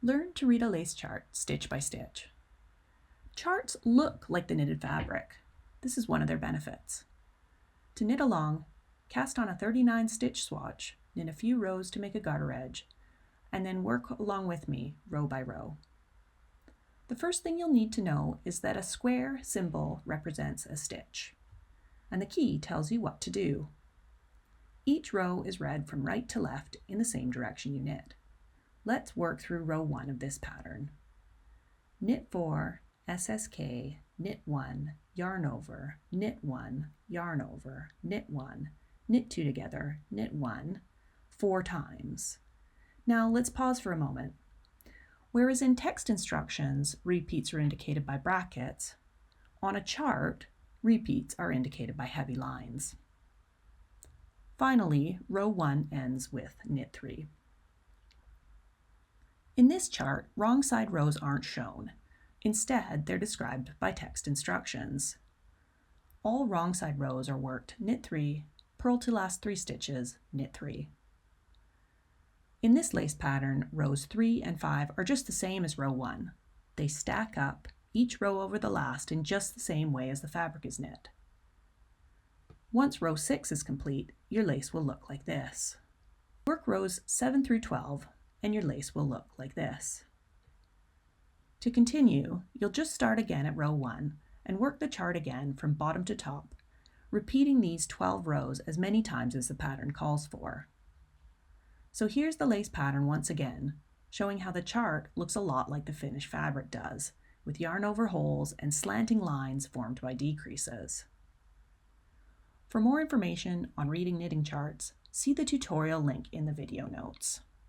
Learn to read a lace chart stitch by stitch. Charts look like the knitted fabric. This is one of their benefits. To knit along, cast on a 39 stitch swatch, knit a few rows to make a garter edge, and then work along with me row by row. The first thing you'll need to know is that a square symbol represents a stitch, and the key tells you what to do. Each row is read from right to left in the same direction you knit. Let's work through row 1 of this pattern. Knit 4, SSK, knit 1, yarn over, knit 1, yarn over, knit 1, knit 2 together, knit 1, 4 times. Now let's pause for a moment. Whereas in text instructions, repeats are indicated by brackets, on a chart, repeats are indicated by heavy lines. Finally, row 1 ends with knit 3. In this chart, wrong side rows aren't shown. Instead, they're described by text instructions. All wrong side rows are worked knit 3, purl to last 3 stitches, knit 3. In this lace pattern, rows 3 and 5 are just the same as row 1. They stack up, each row over the last in just the same way as the fabric is knit. Once row 6 is complete, your lace will look like this. Work rows 7 through 12, and your lace will look like this. To continue, you'll just start again at row 1 and work the chart again from bottom to top, repeating these 12 rows as many times as the pattern calls for. So here's the lace pattern once again, showing how the chart looks a lot like the finished fabric does, with yarn over holes and slanting lines formed by decreases. For more information on reading knitting charts, see the tutorial link in the video notes.